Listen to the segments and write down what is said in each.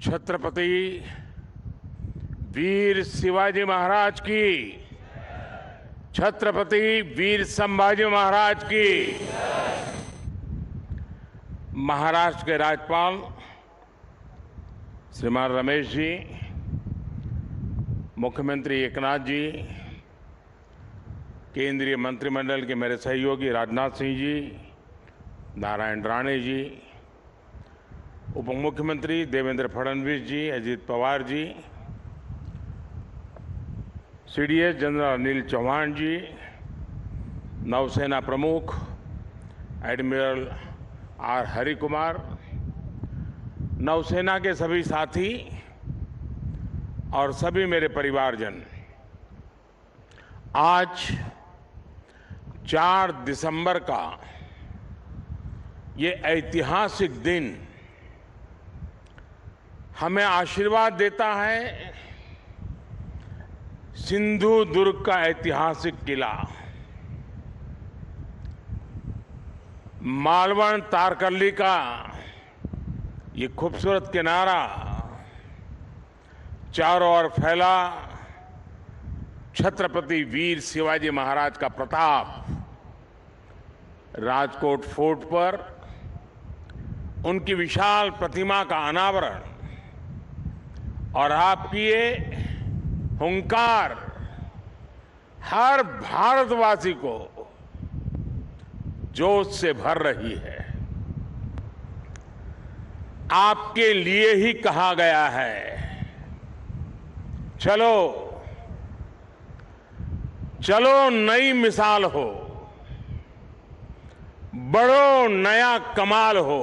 छत्रपति वीर शिवाजी महाराज की, छत्रपति वीर संभाजी महाराज की। महाराष्ट्र के राज्यपाल श्रीमान रमेश जी, मुख्यमंत्री एकनाथ जी, केंद्रीय मंत्रिमंडल के मेरे सहयोगी राजनाथ सिंह जी, नारायण राणे जी, उप मुख्यमंत्री देवेंद्र फडणवीस जी, अजित पवार जी, सीडीएस जनरल अनिल चौहान जी, नौसेना प्रमुख एडमिरल आर हरि कुमार, नौसेना के सभी साथी और सभी मेरे परिवारजन, आज 4 दिसंबर का ये ऐतिहासिक दिन हमें आशीर्वाद देता है। सिंधु दुर्ग का ऐतिहासिक किला, मालवण तारकर्ली का ये खूबसूरत किनारा, चारों ओर फैला छत्रपति वीर शिवाजी महाराज का प्रताप, राजकोट फोर्ट पर उनकी विशाल प्रतिमा का अनावरण और आपकी ये हुंकार हर भारतवासी को जोश से भर रही है। आपके लिए ही कहा गया है, चलो चलो नई मिसाल हो, बढ़ो नया कमाल हो,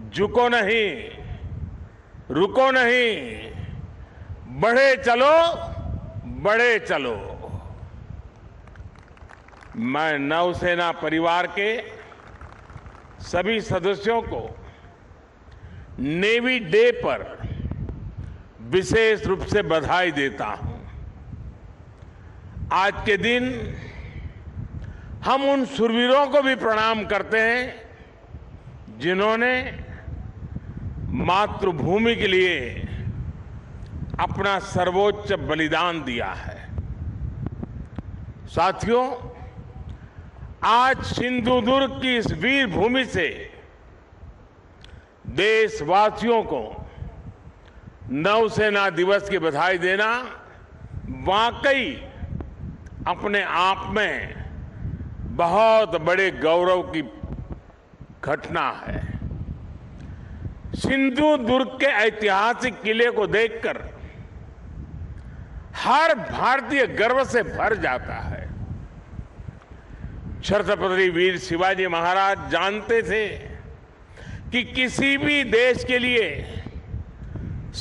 झुको नहीं, रुको नहीं, बढ़े चलो, बढ़े चलो। मैं नौसेना परिवार के सभी सदस्यों को नेवी डे पर विशेष रूप से बधाई देता हूं। आज के दिन हम उन शूरवीरों को भी प्रणाम करते हैं जिन्होंने मातृभूमि के लिए अपना सर्वोच्च बलिदान दिया है। साथियों, आज सिंधु दुर्ग की इस वीर भूमि से देशवासियों को नौसेना दिवस की बधाई देना वाकई अपने आप में बहुत बड़े गौरव की घटना है। सिंधु दुर्ग के ऐतिहासिक किले को देखकर हर भारतीय गर्व से भर जाता है। छत्रपति वीर शिवाजी महाराज जानते थे कि किसी भी देश के लिए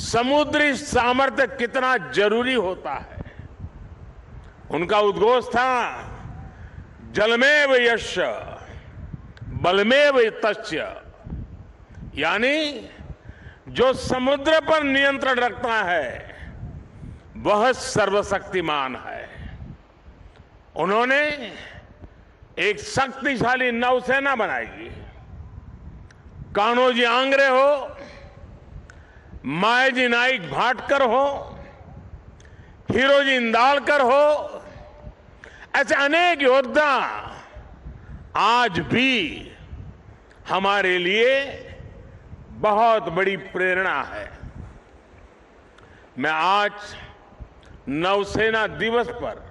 समुद्री सामर्थ्य कितना जरूरी होता है। उनका उद्घोष था, जलमेव यस्य बलमेव तस्य, यानी जो समुद्र पर नियंत्रण रखता है वह सर्वशक्तिमान है। उन्होंने एक शक्तिशाली नौसेना बनाई। कान्होजी आंग्रे हो, मायाजी नाइक भाटकर हो, हीरोजी इंदालकर हो, ऐसे अनेक योद्धा आज भी हमारे लिए बहुत बड़ी प्रेरणा है। मैं आज नौसेना दिवस पर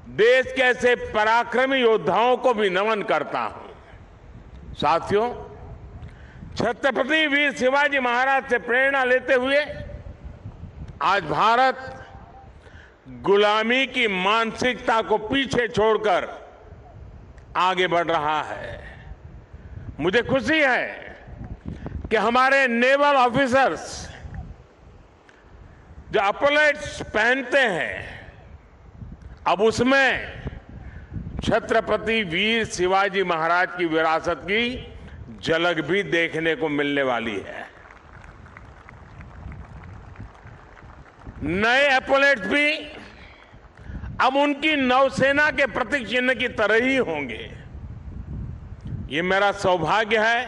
देश के ऐसे पराक्रमी योद्धाओं को भी नमन करता हूं। साथियों, छत्रपति वीर शिवाजी महाराज से प्रेरणा लेते हुए आज भारत गुलामी की मानसिकता को पीछे छोड़कर आगे बढ़ रहा है। मुझे खुशी है कि हमारे नेवल ऑफिसर्स जो अपलेट्स पहनते हैं, अब उसमें छत्रपति वीर शिवाजी महाराज की विरासत की झलक भी देखने को मिलने वाली है। नए एपोलेट्स भी अब उनकी नौसेना के प्रतीक चिन्ह की तरह ही होंगे। ये मेरा सौभाग्य है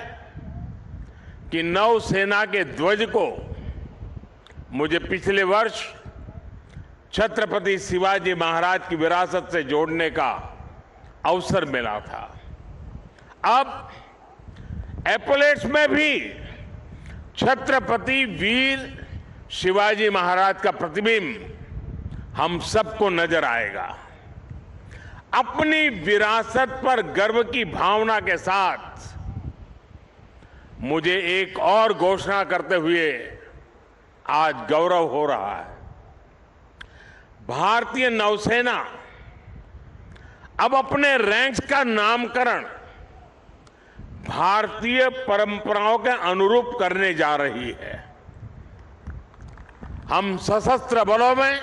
कि नौसेना के ध्वज को मुझे पिछले वर्ष छत्रपति शिवाजी महाराज की विरासत से जोड़ने का अवसर मिला था। अब एपोलेट्स में भी छत्रपति वीर शिवाजी महाराज का प्रतिबिंब हम सबको नजर आएगा। अपनी विरासत पर गर्व की भावना के साथ मुझे एक और घोषणा करते हुए आज गौरव हो रहा है। भारतीय नौसेना अब अपने रैंक्स का नामकरण भारतीय परंपराओं के अनुरूप करने जा रही है। हम सशस्त्र बलों में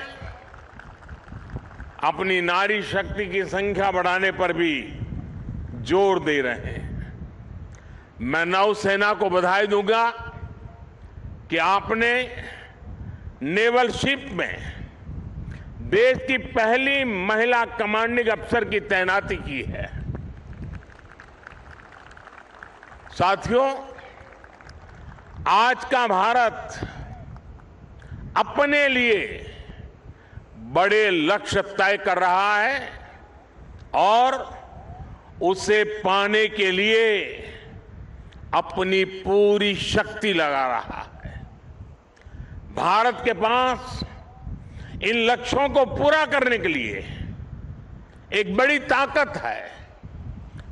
अपनी नारी शक्ति की संख्या बढ़ाने पर भी जोर दे रहे हैं। मैं नौसेना को बधाई दूंगा कि आपने नेवल शिप में देश की पहली महिला कमांडिंग अफसर की तैनाती की है। साथियों, आज का भारत अपने लिए बड़े लक्ष्य तय कर रहा है और उसे पाने के लिए अपनी पूरी शक्ति लगा रहा है। भारत के पास इन लक्ष्यों को पूरा करने के लिए एक बड़ी ताकत है।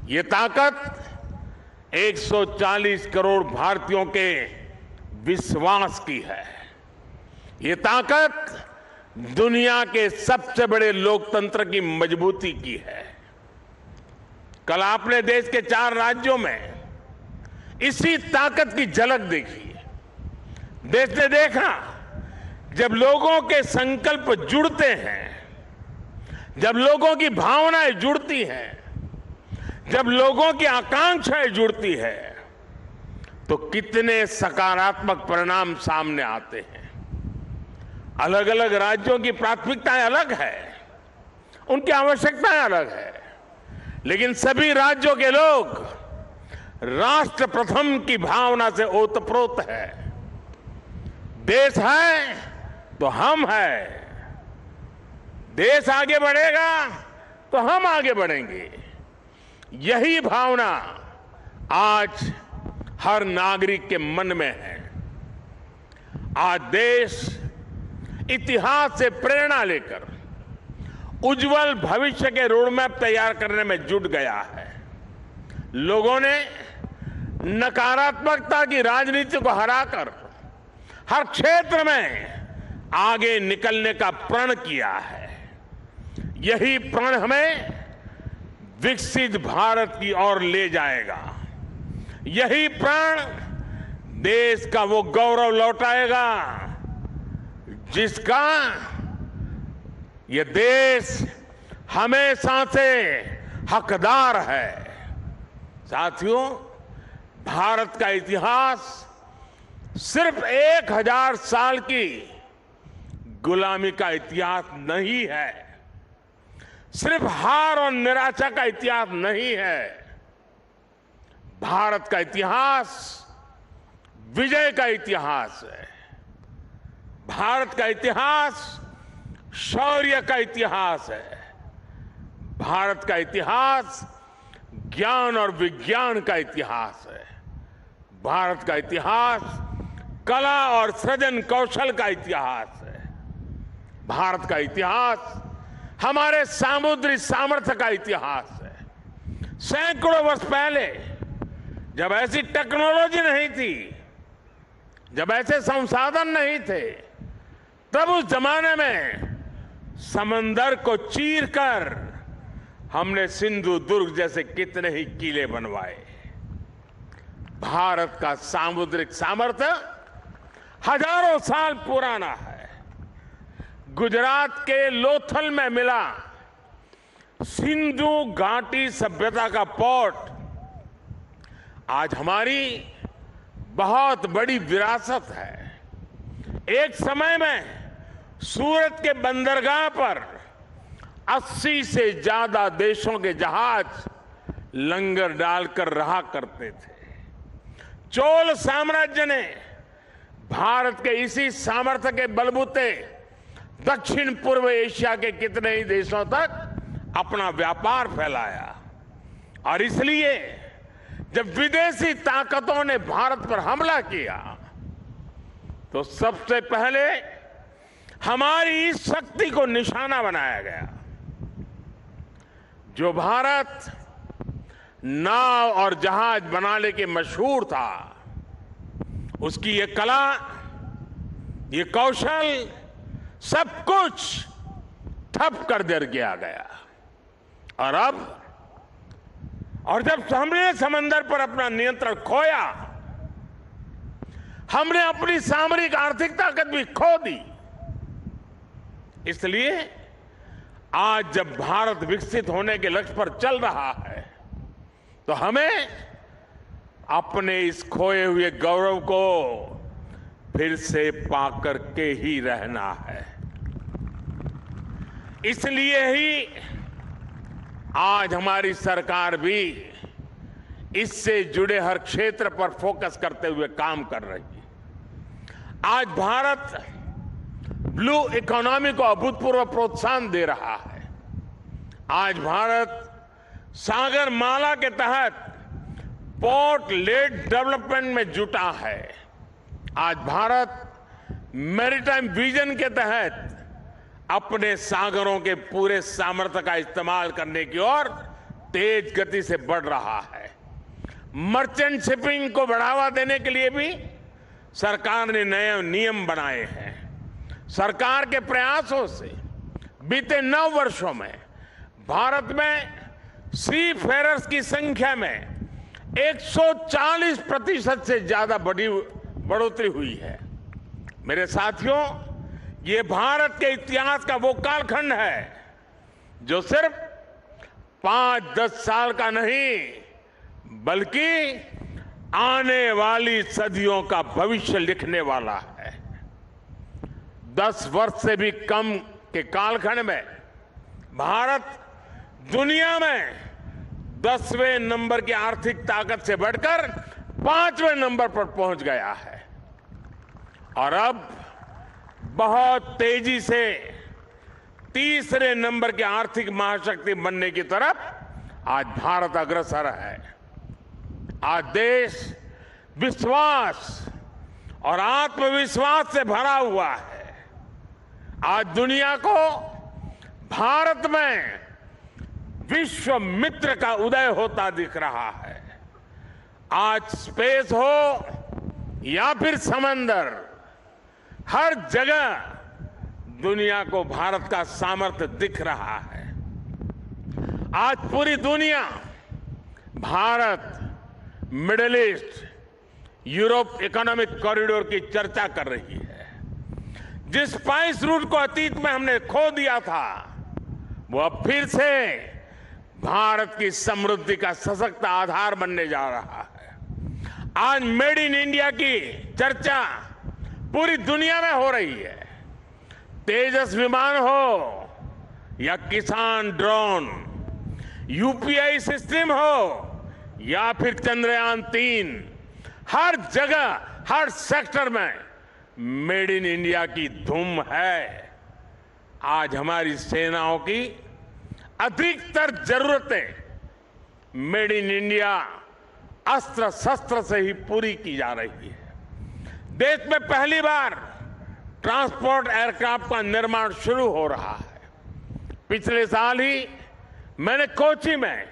ये ताकत 140 करोड़ भारतीयों के विश्वास की है। ये ताकत दुनिया के सबसे बड़े लोकतंत्र की मजबूती की है। कल आपने देश के 4 राज्यों में इसी ताकत की झलक देखी। देश ने देखा जब लोगों के संकल्प जुड़ते हैं, जब लोगों की भावनाएं जुड़ती हैं, जब लोगों की आकांक्षाएं जुड़ती है, तो कितने सकारात्मक परिणाम सामने आते हैं। अलग अलग राज्यों की प्राथमिकताएं अलग है, उनकी आवश्यकताएं अलग है, लेकिन सभी राज्यों के लोग राष्ट्र प्रथम की भावना से ओतप्रोत है। देश है तो हम हैं, देश आगे बढ़ेगा तो हम आगे बढ़ेंगे। यही भावना आज हर नागरिक के मन में है। आज देश इतिहास से प्रेरणा लेकर उज्जवल भविष्य के रोडमैप तैयार करने में जुट गया है। लोगों ने नकारात्मकता की राजनीति को हराकर हर क्षेत्र में आगे निकलने का प्रण किया है। यही प्रण हमें विकसित भारत की ओर ले जाएगा। यही प्रण देश का वो गौरव लौटाएगा जिसका ये देश हमेशा से हकदार है। साथियों, भारत का इतिहास सिर्फ 1000 साल की गुलामी का इतिहास नहीं है, सिर्फ हार और निराशा का इतिहास नहीं है। भारत का इतिहास विजय का इतिहास है। भारत का इतिहास शौर्य का इतिहास है। भारत का इतिहास ज्ञान और विज्ञान का इतिहास है। भारत का इतिहास कला और सृजन कौशल का इतिहास है। भारत का इतिहास हमारे सामुद्रिक सामर्थ्य का इतिहास है। सैकड़ों वर्ष पहले जब ऐसी टेक्नोलॉजी नहीं थी, जब ऐसे संसाधन नहीं थे, तब उस जमाने में समंदर को चीरकर हमने सिंधु दुर्ग जैसे कितने ही किले बनवाए। भारत का सामुद्रिक सामर्थ्य हजारों साल पुराना है। गुजरात के लोथल में मिला सिंधु घाटी सभ्यता का पोर्ट आज हमारी बहुत बड़ी विरासत है। एक समय में सूरत के बंदरगाह पर 80 से ज्यादा देशों के जहाज लंगर डालकर रहा करते थे। चोल साम्राज्य ने भारत के इसी सामर्थ्य के बलबूते दक्षिण पूर्व एशिया के कितने ही देशों तक अपना व्यापार फैलाया। और इसलिए जब विदेशी ताकतों ने भारत पर हमला किया तो सबसे पहले हमारी इस शक्ति को निशाना बनाया गया। जो भारत नाव और जहाज बनाने के मशहूर था, उसकी ये कला, ये कौशल, सब कुछ ठप कर दिया गया। और जब हमने समंदर पर अपना नियंत्रण खोया, हमने अपनी सामरिक आर्थिक ताकत भी खो दी। इसलिए आज जब भारत विकसित होने के लक्ष्य पर चल रहा है तो हमें अपने इस खोए हुए गौरव को फिर से पाकर के ही रहना है। इसलिए ही आज हमारी सरकार भी इससे जुड़े हर क्षेत्र पर फोकस करते हुए काम कर रही है। आज भारत ब्लू इकोनॉमी को अभूतपूर्व प्रोत्साहन दे रहा है। आज भारत सागर माला के तहत पोर्ट लेड डेवलपमेंट में जुटा है। आज भारत मैरीटाइम विजन के तहत अपने सागरों के पूरे सामर्थ्य का इस्तेमाल करने की ओर तेज गति से बढ़ रहा है। मर्चेंट शिपिंग को बढ़ावा देने के लिए भी सरकार ने नए नियम बनाए हैं। सरकार के प्रयासों से बीते 9 वर्षों में भारत में सी फेरर्स की संख्या में 140% से ज्यादा बढ़ोतरी हुई है। मेरे साथियों, ये भारत के इतिहास का वो कालखंड है जो सिर्फ 5-10 साल का नहीं बल्कि आने वाली सदियों का भविष्य लिखने वाला है। 10 वर्ष से भी कम के कालखंड में भारत दुनिया में 10वें नंबर की आर्थिक ताकत से बढ़कर 5वें नंबर पर पहुंच गया है। और अब बहुत तेजी से 3रे नंबर की आर्थिक महाशक्ति बनने की तरफ आज भारत अग्रसर है। आज देश विश्वास और आत्मविश्वास से भरा हुआ है। आज दुनिया को भारत में विश्व मित्र का उदय होता दिख रहा है। आज स्पेस हो या फिर समंदर, हर जगह दुनिया को भारत का सामर्थ्य दिख रहा है। आज पूरी दुनिया Bharat, middle east, Europe economic corridor की चर्चा कर रही है। जिस स्पाइस रूट को अतीत में हमने खो दिया था, वो अब फिर से भारत की समृद्धि का सशक्त आधार बनने जा रहा है। आज मेड इन इंडिया की चर्चा पूरी दुनिया में हो रही है। तेजस विमान हो या किसान ड्रोन, यूपीआई सिस्टम हो या फिर चंद्रयान 3, हर जगह, हर सेक्टर में मेड इन इंडिया की धूम है। आज हमारी सेनाओं की अधिकतर जरूरतें मेड इन इंडिया अस्त्र शस्त्र से ही पूरी की जा रही है। देश में पहली बार ट्रांसपोर्ट एयरक्राफ्ट का निर्माण शुरू हो रहा है। पिछले साल ही मैंने कोची में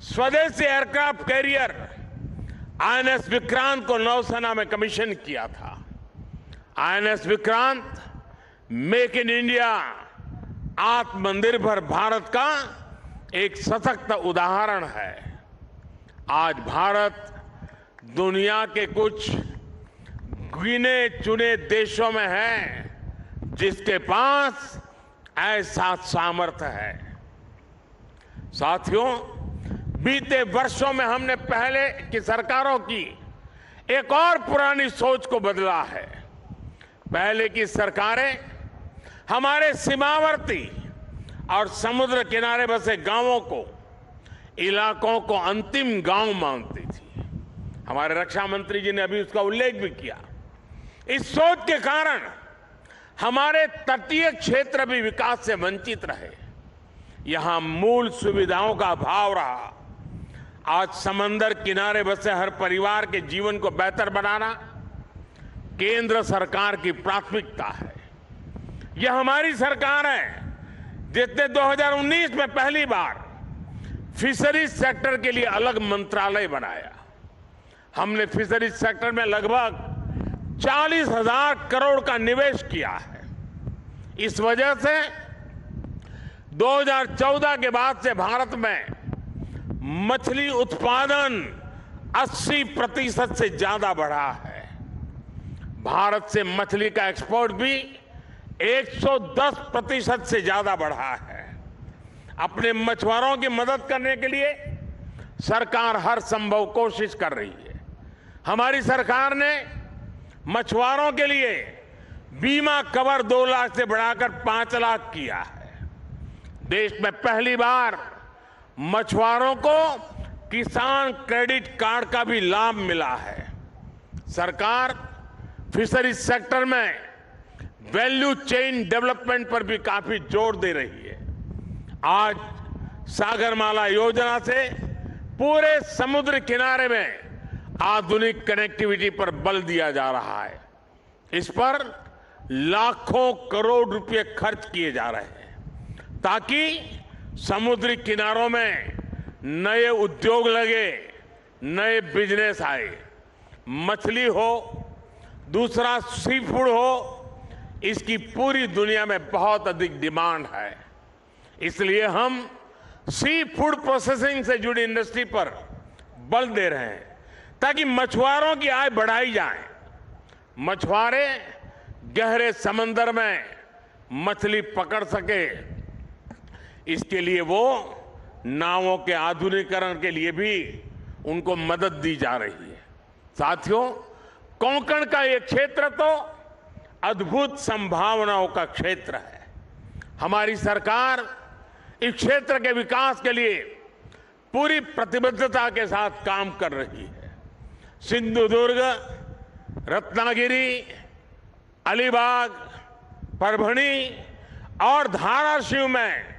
स्वदेशी एयरक्राफ्ट कैरियर आईएनएस विक्रांत को नौसेना में कमीशन किया था। INS Vikrant make in India, आत्मनिर्भर भारत का एक सशक्त उदाहरण है। आज भारत दुनिया के कुछ गिने चुने देशों में है जिसके पास ऐसा सामर्थ्य है। साथियों, बीते वर्षों में हमने पहले की सरकारों की एक और पुरानी सोच को बदला है। पहले की सरकारें हमारे सीमावर्ती और समुद्र किनारे बसे गांवों को, इलाकों को अंतिम गांव मानती थी। हमारे रक्षा मंत्री जी ने अभी उसका उल्लेख भी किया। इस सोच के कारण हमारे तटीय क्षेत्र भी विकास से वंचित रहे। यहां मूल सुविधाओं का अभाव रहा। आज समंदर किनारे बसे हर परिवार के जीवन को बेहतर बनाना केंद्र सरकार की प्राथमिकता है। यह हमारी सरकार है जिसने 2019 में पहली बार फिशरीज सेक्टर के लिए अलग मंत्रालय बनाया। हमने फिशरीज सेक्टर में लगभग 40,000 करोड़ का निवेश किया है। इस वजह से 2014 के बाद से भारत में मछली उत्पादन 80% से ज्यादा बढ़ा है। भारत से मछली का एक्सपोर्ट भी 110% से ज्यादा बढ़ा है। अपने मछुआरों की मदद करने के लिए सरकार हर संभव कोशिश कर रही है। हमारी सरकार ने मछुआरों के लिए बीमा कवर 2 लाख से बढ़ाकर 5 लाख किया है। देश में पहली बार मछुआरों को किसान क्रेडिट कार्ड का भी लाभ मिला है। सरकार फिशरीज सेक्टर में वैल्यू चेन डेवलपमेंट पर भी काफी जोर दे रही है। आज सागरमाला योजना से पूरे समुद्र किनारे में आधुनिक कनेक्टिविटी पर बल दिया जा रहा है। इस पर लाखों करोड़ रुपए खर्च किए जा रहे हैं ताकि समुद्री किनारों में नए उद्योग लगे, नए बिजनेस आए। मछली हो, दूसरा सी फूड हो, इसकी पूरी दुनिया में बहुत अधिक डिमांड है। इसलिए हम सी फूड प्रोसेसिंग से जुड़ी इंडस्ट्री पर बल दे रहे हैं ताकि मछुआरों की आय बढ़ाई जाए। मछुआरे गहरे समंदर में मछली पकड़ सके, इसके लिए वो नावों के आधुनिकीकरण के लिए भी उनको मदद दी जा रही है। साथियों, कोंकण का ये क्षेत्र तो अद्भुत संभावनाओं का क्षेत्र है। हमारी सरकार इस क्षेत्र के विकास के लिए पूरी प्रतिबद्धता के साथ काम कर रही है। सिंधुदुर्ग, रत्नागिरी, अलीबाग, परभणी और धाराशिव में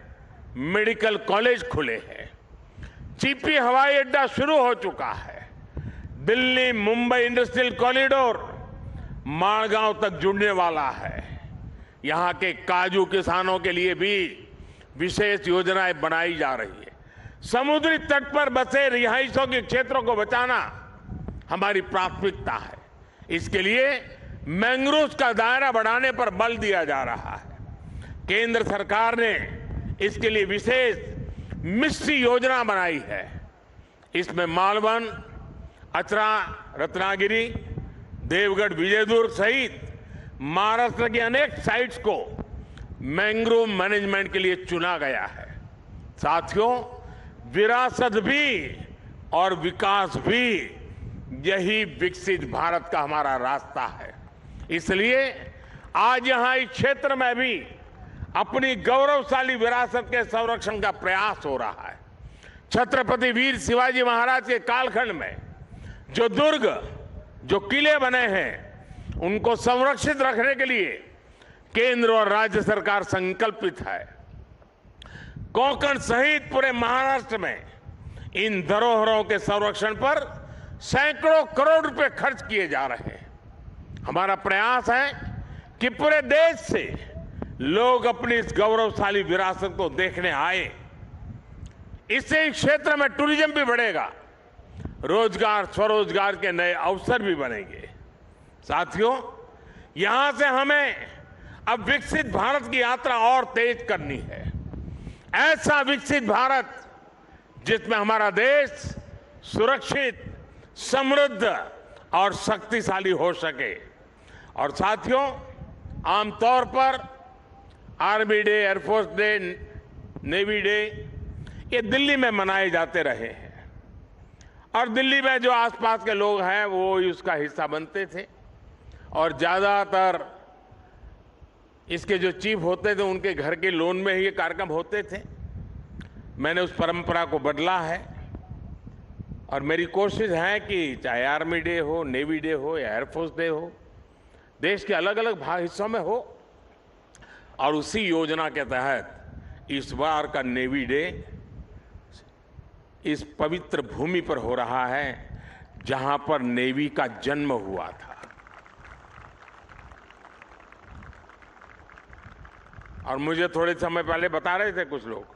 मेडिकल कॉलेज खुले हैं। चिपी हवाई अड्डा शुरू हो चुका है। दिल्ली मुंबई इंडस्ट्रियल कॉरिडोर माड़गांव तक जुड़ने वाला है। यहां के काजू किसानों के लिए भी विशेष योजनाएं बनाई जा रही है। समुद्री तट पर बसे रिहायशों के क्षेत्रों को बचाना हमारी प्राथमिकता है। इसके लिए मैंग्रोव का दायरा बढ़ाने पर बल दिया जा रहा है। केंद्र सरकार ने इसके लिए विशेष मिस्ट्री योजना बनाई है। इसमें मालवन, अचरा, रत्नागिरी, देवगढ़, विजयदुर्ग सहित महाराष्ट्र की अनेक साइट्स को मैंग्रोव मैनेजमेंट के लिए चुना गया है। साथियों, विरासत भी और विकास भी, यही विकसित भारत का हमारा रास्ता है। इसलिए आज यहां इस क्षेत्र में भी अपनी गौरवशाली विरासत के संरक्षण का प्रयास हो रहा है। छत्रपति वीर शिवाजी महाराज के कालखंड में जो दुर्ग, जो किले बने हैं, उनको संरक्षित रखने के लिए केंद्र और राज्य सरकार संकल्पित है। कोंकण सहित पूरे महाराष्ट्र में इन धरोहरों के संरक्षण पर सैकड़ों करोड़ रुपए खर्च किए जा रहे हैं। हमारा प्रयास है कि पूरे देश से लोग अपनी इस गौरवशाली विरासत को देखने आए। इससे इस क्षेत्र में टूरिज्म भी बढ़ेगा, रोजगार, स्वरोजगार के नए अवसर भी बनेंगे। साथियों, यहां से हमें अब विकसित भारत की यात्रा और तेज करनी है। ऐसा विकसित भारत जिसमें हमारा देश सुरक्षित, समृद्ध और शक्तिशाली हो सके। और साथियों, आमतौर पर army day, air force day, navy day ये दिल्ली में मनाए जाते रहे हैं और दिल्ली में जो आसपास के लोग हैं वो इसका हिस्सा बनते थे और ज्यादातर इसके जो चीफ होते थे उनके घर के लोन में ही ये कार्यक्रम होते थे। मैंने उस परंपरा को बदला है। और मेरी कोशिश है कि चाहे आर्मी डे हो, नेवी डे हो या एयरफोर्स डे हो, देश के अलग अलग भाग हिस्सों में हो, और उसी योजना के तहत इस बार का नेवी डे इस पवित्र भूमि पर हो रहा है जहां पर नेवी का जन्म हुआ था। और मुझे थोड़े समय पहले बता रहे थे कुछ लोग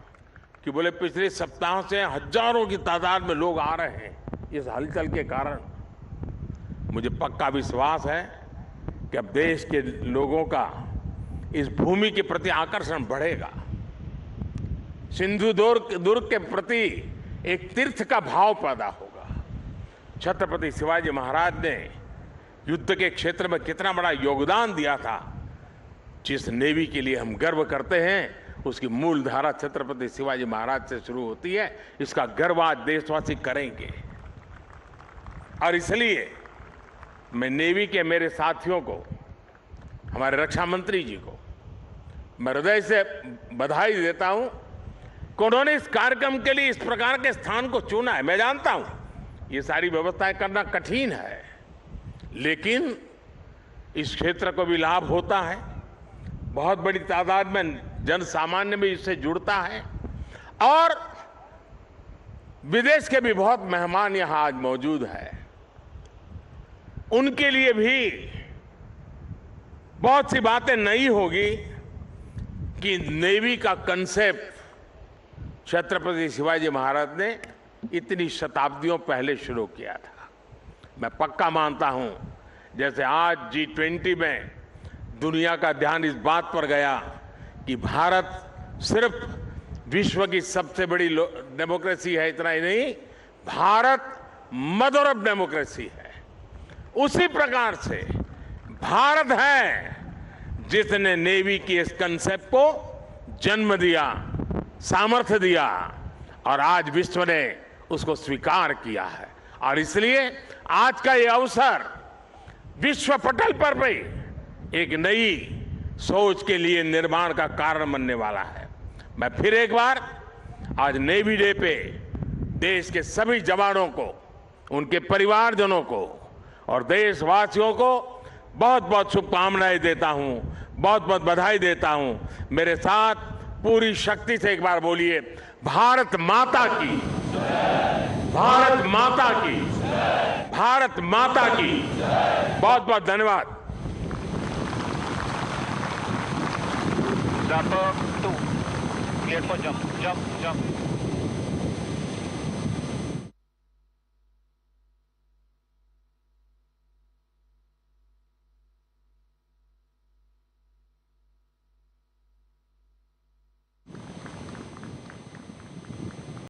कि बोले पिछले सप्ताह से हजारों की तादाद में लोग आ रहे हैं इस हलचल के कारण। मुझे पक्का विश्वास है कि अब देश के लोगों का इस भूमि के प्रति आकर्षण बढ़ेगा। सिंधु दुर्ग के प्रति एक तीर्थ का भाव पैदा होगा। छत्रपति शिवाजी महाराज ने युद्ध के क्षेत्र में कितना बड़ा योगदान दिया था, जिस नेवी के लिए हम गर्व करते हैं उसकी मूल धारा छत्रपति शिवाजी महाराज से शुरू होती है। इसका गर्व आज देशवासी करेंगे। और इसलिए मैं नेवी के मेरे साथियों को, हमारे रक्षा मंत्री जी को मैं हृदय से बधाई देता हूं कि उन्होंने इस कार्यक्रम के लिए इस प्रकार के स्थान को चुना है। मैं जानता हूं ये सारी व्यवस्थाएं करना कठिन है, लेकिन इस क्षेत्र को भी लाभ होता है। बहुत बड़ी तादाद में जन सामान्य भी इससे जुड़ता है और विदेश के भी बहुत मेहमान यहां आज मौजूद हैं। उनके लिए भी बहुत सी बातें नई होगी कि नेवी का कंसेप्ट छत्रपति शिवाजी महाराज ने इतनी शताब्दियों पहले शुरू किया था। मैं पक्का मानता हूं जैसे आज G20 में दुनिया का ध्यान इस बात पर गया कि भारत सिर्फ विश्व की सबसे बड़ी डेमोक्रेसी है, इतना ही नहीं, भारत मदर ऑफ डेमोक्रेसी है। उसी प्रकार से भारत है जिसने नेवी की इस कंसेप्ट को जन्म दिया, सामर्थ्य दिया और आज विश्व ने उसको स्वीकार किया है। और इसलिए आज का ये अवसर विश्व पटल पर भी एक नई सोच के लिए निर्माण का कारण बनने वाला है। मैं फिर एक बार आज नेवी डे पे देश के सभी जवानों को, उनके परिवारजनों को और देशवासियों को बहुत बहुत शुभकामनाएं देता हूं, बहुत बहुत बधाई देता हूं। मेरे साथ पूरी शक्ति से एक बार बोलिए, भारत माता की, भारत माता की, भारत माता की। बहुत बहुत धन्यवाद। Jump, 2, clear for jump, jump, jump.